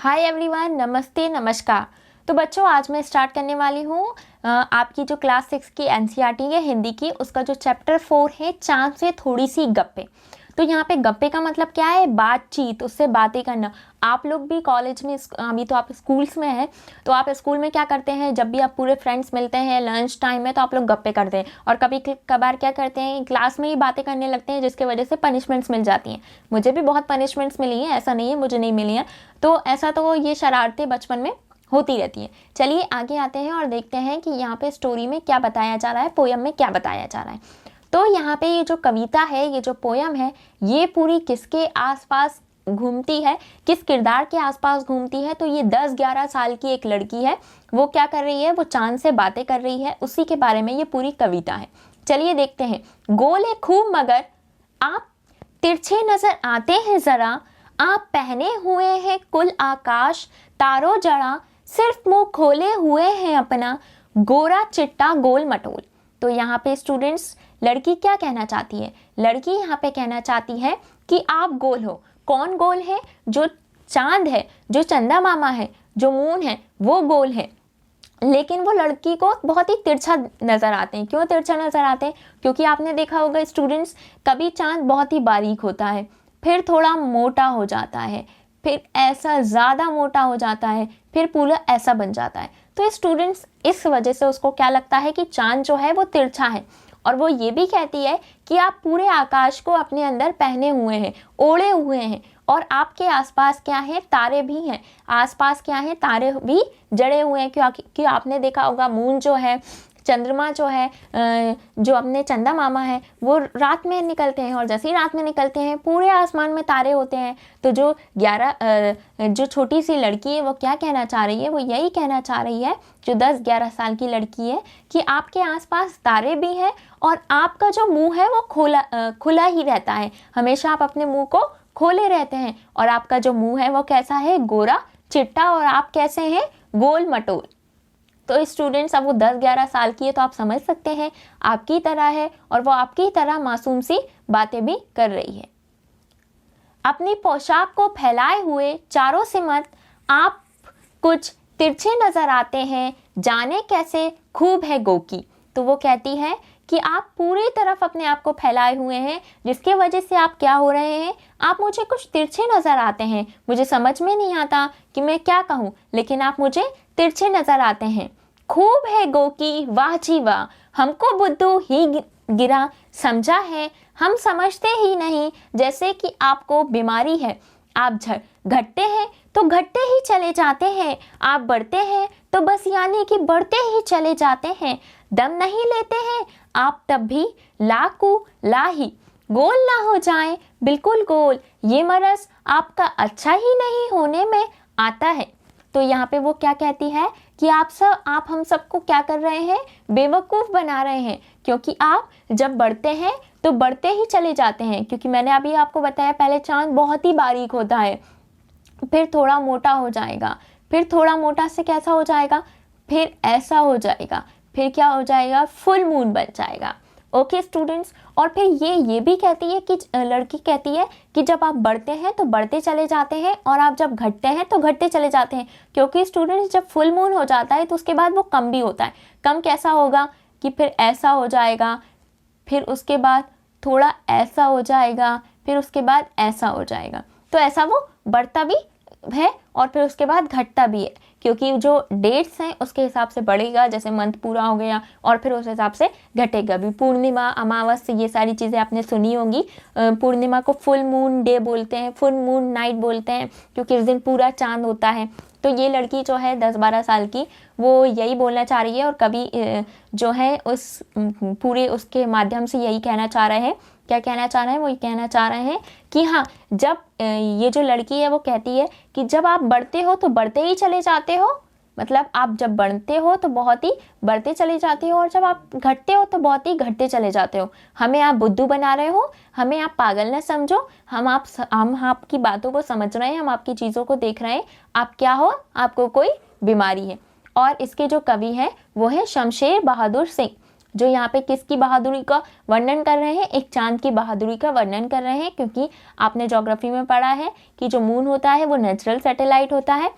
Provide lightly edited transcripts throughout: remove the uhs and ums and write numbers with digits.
Hi everyone, नमस्ते नमस्कार। तो बच्चों, आज मैं स्टार्ट करने वाली हूँ आपकी जो क्लास 6 की एनसीईआरटी है हिंदी की, उसका जो चैप्टर 4 है चांद से थोड़ी सी गप्पे। तो यहाँ पे गप्पे का मतलब क्या है? बातचीत, उससे बातें करना। आप लोग भी कॉलेज में, अभी तो आप स्कूल्स में हैं, तो आप स्कूल में क्या करते हैं? जब भी आप पूरे फ्रेंड्स मिलते हैं लंच टाइम में, तो आप लोग गप्पे करते हैं और कभी कभार क्या करते हैं, क्लास में ही बातें करने लगते हैं, जिसकी वजह से पनिशमेंट्स मिल जाती हैं। मुझे भी बहुत पनिशमेंट्स मिली हैं, ऐसा नहीं है मुझे नहीं मिली हैं। तो ऐसा तो ये शरारतें बचपन में होती रहती है। चलिए आगे आते हैं और देखते हैं कि यहाँ पे स्टोरी में क्या बताया जा रहा है, पोयम में क्या बताया जा रहा है। तो यहाँ पे ये जो कविता है, ये जो पोयम है, ये पूरी किसके आसपास घूमती है, किस किरदार के आसपास घूमती है? तो ये 10-11 साल की एक लड़की है। वो क्या कर रही है? वो चांद से बातें कर रही है, उसी के बारे में ये पूरी कविता है। चलिए देखते हैं। गोल है खूब मगर आप तिरछे नजर आते हैं जरा, आप पहने हुए हैं कुल आकाश तारों जड़ा, सिर्फ मुंह खोले हुए हैं अपना गोरा चिट्टा गोल मटोल। तो यहाँ पे स्टूडेंट्स, लड़की क्या कहना चाहती है? लड़की यहाँ पे कहना चाहती है कि आप गोल हो। कौन गोल है? जो चांद है, जो चंदा मामा है, जो मून है, वो गोल है। लेकिन वो लड़की को बहुत ही तिरछा नजर आते हैं। क्यों तिरछा नजर आते हैं? क्योंकि आपने देखा होगा स्टूडेंट्स, कभी चांद बहुत ही बारीक होता है, फिर थोड़ा मोटा हो जाता है, फिर ऐसा ज़्यादा मोटा हो जाता है, फिर पूरा ऐसा बन जाता है। तो स्टूडेंट्स, इस वजह से उसको क्या लगता है कि चांद जो है वो तिरछा है। और वो ये भी कहती है कि आप पूरे आकाश को अपने अंदर पहने हुए हैं, ओढ़े हुए हैं, और आपके आसपास क्या है? तारे भी हैं। आसपास क्या है? तारे भी जड़े हुए हैं। क्योंकि आपने देखा होगा मून जो है, चंद्रमा जो है, जो अपने चंदा मामा है, वो रात में निकलते हैं, और जैसे ही रात में निकलते हैं पूरे आसमान में तारे होते हैं। तो जो छोटी सी लड़की है वो क्या कहना चाह रही है? वो यही कहना चाह रही है, जो 10-11 साल की लड़की है, कि आपके आसपास तारे भी हैं और आपका जो मुंह है वो खुला ही रहता है। हमेशा आप अपने मुंह को खोले रहते हैं, और आपका जो मुंह है वो कैसा है? गोरा चिट्टा, और आप कैसे हैं? गोल मटोल। तो स्टूडेंट्स, अब वो 10-11 साल की है, तो आप समझ सकते हैं आपकी तरह है, और वो आपकी तरह मासूम सी बातें भी कर रही है। अपनी पोशाक को फैलाए हुए चारों से मत आप कुछ तिरछे नजर आते हैं, जाने कैसे खूब है गोकी। तो वो कहती है कि आप पूरी तरफ अपने आप को फैलाए हुए हैं, जिसके वजह से आप क्या हो रहे हैं? आप मुझे कुछ तिरछे नजर आते हैं। मुझे समझ में नहीं आता कि मैं क्या कहूँ, लेकिन आप मुझे तिरछे नजर आते हैं। खूब है गोकी वाह जी वाह, हमको बुद्धू ही गिरा समझा है, हम समझते ही नहीं जैसे कि आपको बीमारी है। आप घटते हैं तो घटते ही चले जाते हैं, आप बढ़ते हैं तो बस यानी कि बढ़ते ही चले जाते हैं। दम नहीं लेते हैं आप तब भी लाकू लाही, गोल ना हो जाए बिल्कुल गोल, ये मरस आपका अच्छा ही नहीं होने में आता है। तो यहाँ पे वो क्या कहती है कि आप हम सबको क्या कर रहे हैं? बेवकूफ़ बना रहे हैं, क्योंकि आप जब बढ़ते हैं तो बढ़ते ही चले जाते हैं। क्योंकि मैंने अभी आपको बताया, पहले चांद बहुत ही बारीक होता है, फिर थोड़ा मोटा हो जाएगा, फिर थोड़ा मोटा से कैसा हो जाएगा? फिर ऐसा हो जाएगा, फिर क्या हो जाएगा? फुल मून बन जाएगा। ओके स्टूडेंट्स, और फिर ये भी कहती है कि लड़की कहती है कि जब आप बढ़ते हैं तो बढ़ते चले जाते हैं, और आप जब घटते हैं तो घटते चले जाते हैं। क्योंकि स्टूडेंट्स, जब फुल मून हो जाता है तो उसके बाद वो कम भी होता है। कम कैसा होगा? कि फिर ऐसा हो जाएगा, फिर उसके बाद थोड़ा ऐसा हो जाएगा, फिर उसके बाद ऐसा हो जाएगा। तो ऐसा वो बढ़ता भी है और फिर उसके बाद घटता भी है, क्योंकि जो डेट्स हैं उसके हिसाब से बढ़ेगा। जैसे मंथ पूरा हो गया और फिर उस हिसाब से घटेगा भी। पूर्णिमा, अमावस्या, ये सारी चीज़ें आपने सुनी होंगी। पूर्णिमा को फुल मून डे बोलते हैं, फुल मून नाइट बोलते हैं, क्योंकि इस दिन पूरा चांद होता है। तो ये लड़की जो है 10-12 साल की, वो यही बोलना चाह रही है, और कभी जो है उस पूरे उसके माध्यम से यही कहना चाह रहे हैं। क्या कहना चाह रहे हैं? वो ये कहना चाह रहे हैं कि हाँ, जब ये जो लड़की है वो कहती है कि जब आप बढ़ते हो तो बढ़ते ही चले जाते हो, मतलब आप जब बढ़ते हो तो बहुत ही बढ़ते चले जाते हो, और जब आप घटते हो तो बहुत ही घटते चले जाते हो। हमें आप बुद्धू बना रहे हो, हमें आप पागल न समझो। हम आपकी बातों को समझ रहे हैं, हम आपकी चीज़ों को देख रहे हैं। आप क्या हो? आपको कोई बीमारी है। और इसके जो कवि हैं वो है शमशेर बहादुर सिंह। जो यहाँ पे किसकी बहादुरी का वर्णन कर रहे हैं, एक चांद की बहादुरी का वर्णन कर रहे हैं, क्योंकि आपने ज्योग्राफी में पढ़ा है कि जो मून होता है वो नेचुरल सैटेलाइट होता है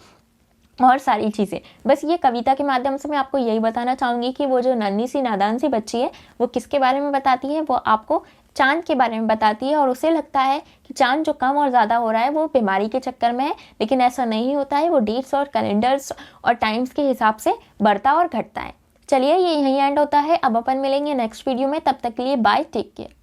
और सारी चीज़ें। बस ये कविता के माध्यम से मैं आपको यही बताना चाहूँगी कि वो जो नन्ही सी नादान सी बच्ची है वो किसके बारे में बताती है, वो आपको चांद के बारे में बताती है। और उसे लगता है कि चांद जो कम और ज़्यादा हो रहा है वो बीमारी के चक्कर में है, लेकिन ऐसा नहीं होता है, वो डेट्स और कैलेंडर्स और टाइम्स के हिसाब से बढ़ता और घटता है। चलिए ये यहीं एंड होता है, अब अपन मिलेंगे नेक्स्ट वीडियो में, तब तक के लिए बाय, टेक केयर।